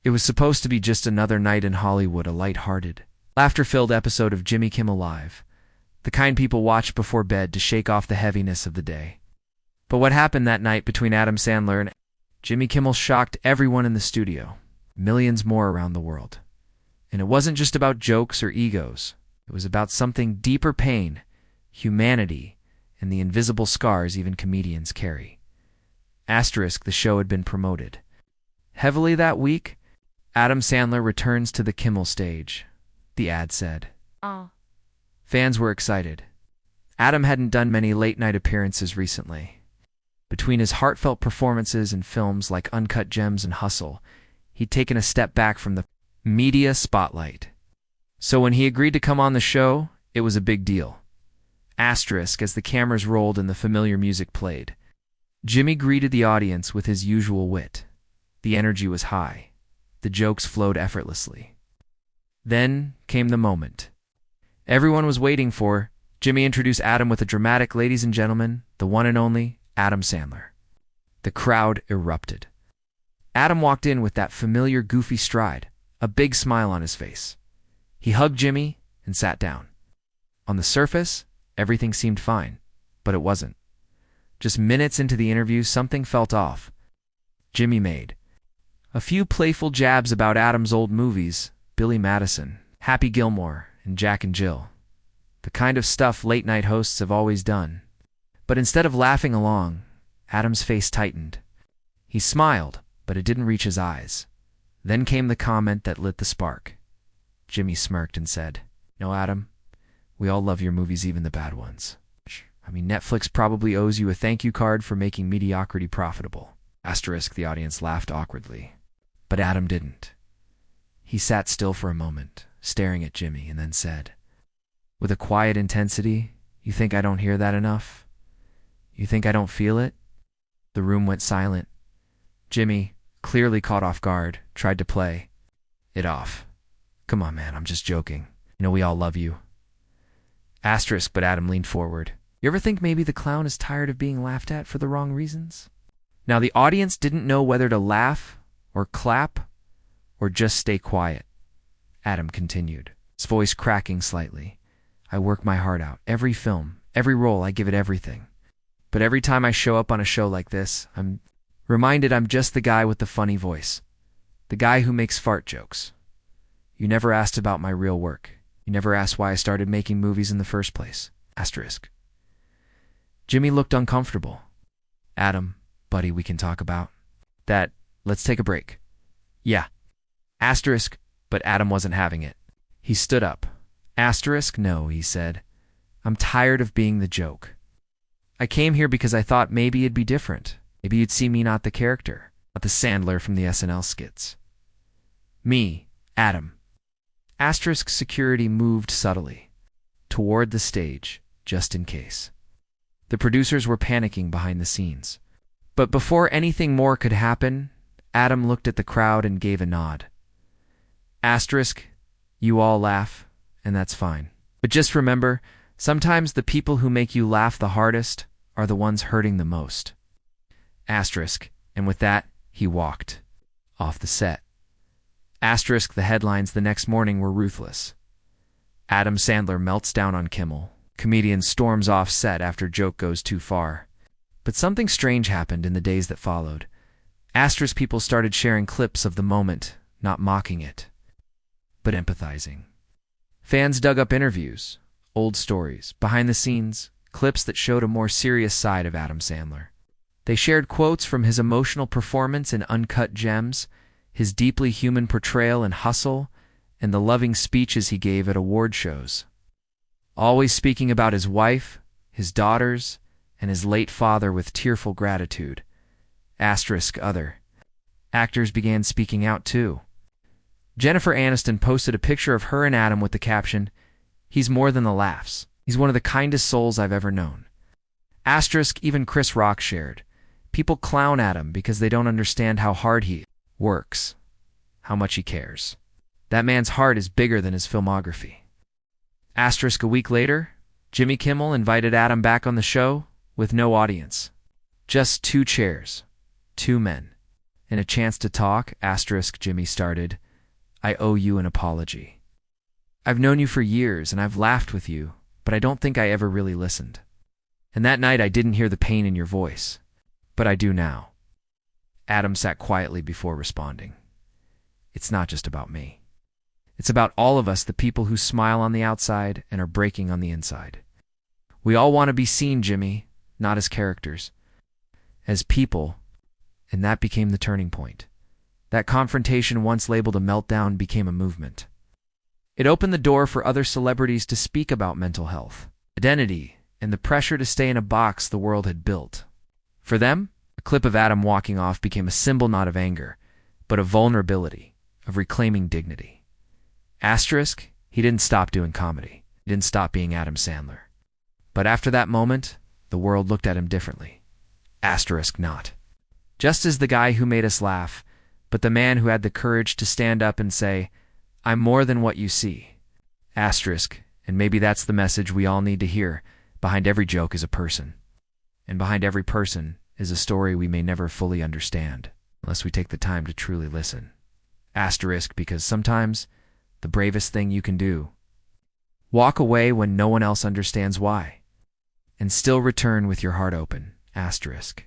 It was supposed to be just another night in Hollywood, a light-hearted, laughter-filled episode of Jimmy Kimmel Live, the kind people watched before bed to shake off the heaviness of the day. But what happened that night between Adam Sandler and Jimmy Kimmel shocked everyone in the studio, millions more around the world. And it wasn't just about jokes or egos. It was about something deeper: pain, humanity, and the invisible scars even comedians carry. Asterisk, the show had been promoted heavily that week. Adam Sandler returns to the Kimmel stage, the ad said. Fans were excited. Adam hadn't done many late-night appearances recently. Between his heartfelt performances in films like Uncut Gems and Hustle, he'd taken a step back from the media spotlight. So when he agreed to come on the show, it was a big deal. Asterisk, as the cameras rolled and the familiar music played, Jimmy greeted the audience with his usual wit. The energy was high. The jokes flowed effortlessly. Then came the moment everyone was waiting for. Jimmy introduced Adam with a dramatic "Ladies and gentlemen, the one and only Adam Sandler." The crowd erupted. Adam walked in with that familiar goofy stride, a big smile on his face. He hugged Jimmy and sat down. On the surface, everything seemed fine, but it wasn't. Just minutes into the interview, something felt off. Jimmy made a few playful jabs about Adam's old movies, Billy Madison, Happy Gilmore, and Jack and Jill. The kind of stuff late-night hosts have always done. But instead of laughing along, Adam's face tightened. He smiled, but it didn't reach his eyes. Then came the comment that lit the spark. Jimmy smirked and said, "No, Adam, we all love your movies, even the bad ones. I mean, Netflix probably owes you a thank you card for making mediocrity profitable." Asterisk, the audience laughed awkwardly. But Adam didn't. He sat still for a moment, staring at Jimmy, and then said, with a quiet intensity, "You think I don't hear that enough? You think I don't feel it?" The room went silent. Jimmy, clearly caught off guard, tried to play it off. "Come on, man, I'm just joking. You know we all love you." Asterisk, but Adam leaned forward. "You ever think maybe the clown is tired of being laughed at for the wrong reasons?" Now the audience didn't know whether to laugh or clap or just stay quiet. Adam continued, his voice cracking slightly. "I work my heart out. Every film, every role, I give it everything. But every time I show up on a show like this, I'm reminded I'm just the guy with the funny voice. The guy who makes fart jokes. You never asked about my real work. You never asked why I started making movies in the first place." Asterisk. Jimmy looked uncomfortable. "Adam, buddy, we can talk about that. Let's take a break." "Yeah." Asterisk, but Adam wasn't having it. He stood up. Asterisk, "No," he said. "I'm tired of being the joke. I came here because I thought maybe it'd be different. Maybe you'd see me not the character, not the Sandler from the SNL skits. Me, Adam." Asterisk's security moved subtly toward the stage, just in case. The producers were panicking behind the scenes. But before anything more could happen, Adam looked at the crowd and gave a nod. "Asterisk, you all laugh, and that's fine. But just remember, sometimes the people who make you laugh the hardest are the ones hurting the most." Asterisk, and with that, he walked off the set. Asterisk, the headlines the next morning were ruthless. Adam Sandler melts down on Kimmel. Comedian storms off set after joke goes too far. But something strange happened in the days that followed. Asterisk people started sharing clips of the moment, not mocking it, but empathizing. Fans dug up interviews, old stories, behind the scenes, clips that showed a more serious side of Adam Sandler. They shared quotes from his emotional performance in Uncut Gems, his deeply human portrayal in Hustle, and the loving speeches he gave at award shows. Always speaking about his wife, his daughters, and his late father with tearful gratitude. Asterisk, other actors began speaking out too. Jennifer Aniston posted a picture of her and Adam with the caption, "He's more than the laughs. He's one of the kindest souls I've ever known." Asterisk, even Chris Rock shared, "People clown Adam because they don't understand how hard he works, how much he cares. That man's heart is bigger than his filmography." Asterisk, a week later, Jimmy Kimmel invited Adam back on the show with no audience. Just 2 chairs, 2 men, and a chance to talk, asterisk, Jimmy started. I owe you an apology. I've known you for years, and I've laughed with you, but I don't think I ever really listened. And that night I didn't hear the pain in your voice, but I do now. Adam sat quietly before responding. It's not just about me. It's about all of us, the people who smile on the outside and are breaking on the inside. We all want to be seen, Jimmy, not as characters, as people, and that became the turning point. That confrontation, once labeled a meltdown, became a movement. It opened the door for other celebrities to speak about mental health, identity, and the pressure to stay in a box the world had built. For them, a clip of Adam walking off became a symbol not of anger, but of vulnerability, of reclaiming dignity. Asterisk, he didn't stop doing comedy. He didn't stop being Adam Sandler. But after that moment, the world looked at him differently. Asterisk not. Just as the guy who made us laugh, but the man who had the courage to stand up and say, I'm more than what you see. Asterisk, and maybe that's the message we all need to hear. Behind every joke is a person. And behind every person is a story we may never fully understand, unless we take the time to truly listen. Asterisk, because sometimes the bravest thing you can do, walk away when no one else understands why, and still return with your heart open. Asterisk.